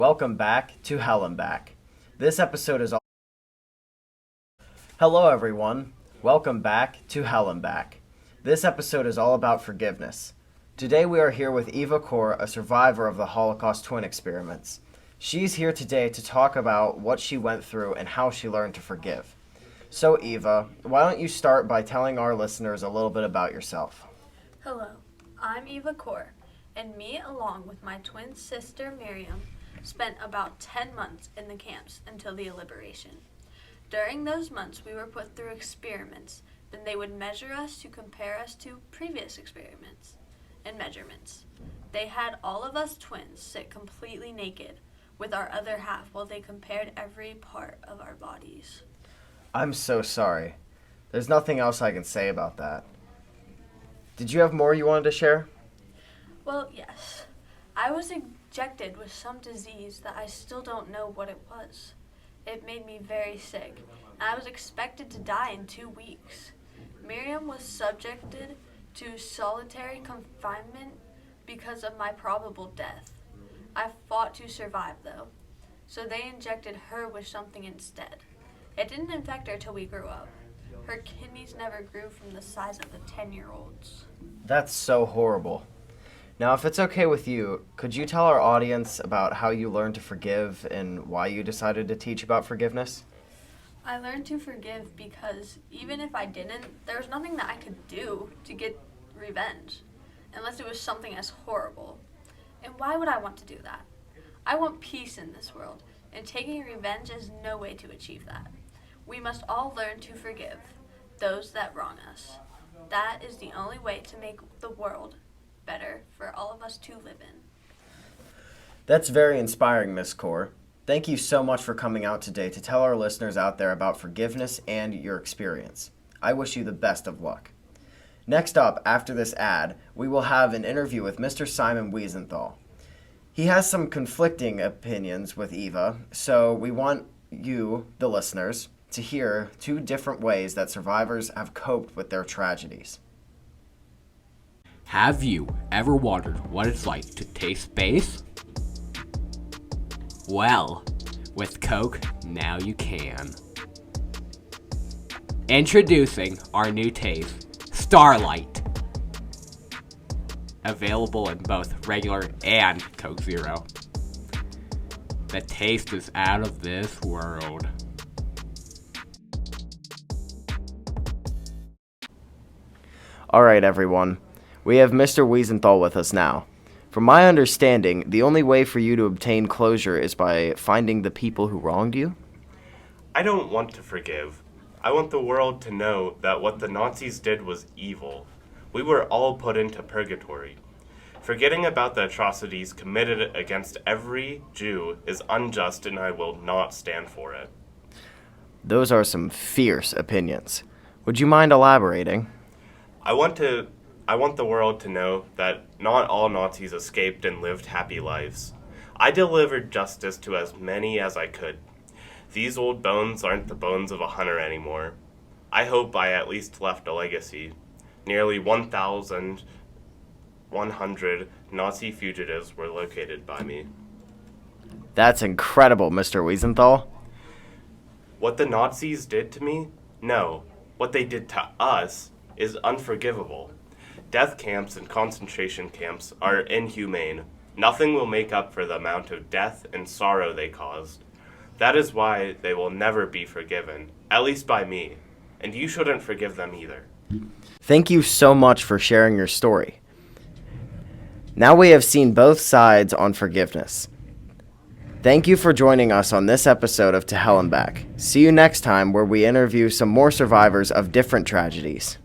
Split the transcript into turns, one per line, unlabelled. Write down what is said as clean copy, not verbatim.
Welcome back to Hell and Back. This episode is all... Hello everyone. Welcome back to Hell and Back. This episode is all about forgiveness. Today we are here with Eva Kor, a survivor of the Holocaust twin experiments. She's here today to talk about what she went through and how she learned to forgive. So Eva, why don't you start by telling our listeners a little bit about yourself?
Hello, I'm Eva Kor, and me along with my twin sister Miriam spent about 10 months in the camps until the liberation. During those months, we were put through experiments. Then they would measure us to compare us to previous experiments and measurements. They had all of us twins sit completely naked with our other half while they compared every part of our bodies.
I'm so sorry. There's nothing else I can say about that. Did you have more you wanted to share?
Well, yes. I was injected with some disease that I still don't know what it was. It made me very sick, and I was expected to die in 2 weeks. Miriam was subjected to solitary confinement because of my probable death. I fought to survive, though, so they injected her with something instead. It didn't infect her till we grew up. Her kidneys never grew from the size of the 10-year-olds.
That's so horrible. Now, if it's okay with you, could you tell our audience about how you learned to forgive and why you decided to teach about forgiveness?
I learned to forgive because even if I didn't, there was nothing that I could do to get revenge, unless it was something as horrible. And why would I want to do that? I want peace in this world, and taking revenge is no way to achieve that. We must all learn to forgive those that wrong us. That is the only way to make the world better for all of us to live in.
That's very inspiring, Miss Kor. Thank you so much for coming out today to tell our listeners out there about forgiveness and your experience. I wish you the best of luck. Next up, after this ad, we will have an interview with Mr. Simon Weisenthal. He has some conflicting opinions with Eva, so we want you, the listeners, to hear 2 different ways that survivors have coped with their tragedies.
Have you ever wondered what it's like to taste space? Well, with Coke, now you can. Introducing our new taste, Starlight. Available in both regular and Coke Zero. The taste is out of this world.
All right, everyone. We have Mr. Weisenthal with us now. From my understanding, the only way for you to obtain closure is by finding the people who wronged you?
I don't want to forgive. I want the world to know that what the Nazis did was evil. We were all put into purgatory. Forgetting about the atrocities committed against every Jew is unjust, and I will not stand for it.
Those are some fierce opinions. Would you mind elaborating?
I want the world to know that not all Nazis escaped and lived happy lives. I delivered justice to as many as I could. These old bones aren't the bones of a hunter anymore. I hope I at least left a legacy. Nearly 1,100 Nazi fugitives were located by me.
That's incredible, Mr. Weisenthal.
What the Nazis did to me? No. What they did to us is unforgivable. Death camps and concentration camps are inhumane. Nothing will make up for the amount of death and sorrow they caused. That is why they will never be forgiven, at least by me, and you shouldn't forgive them either.
Thank you so much for sharing your story. Now we have seen both sides on forgiveness. Thank you for joining us on this episode of To Hell and Back. See you next time where we interview some more survivors of different tragedies.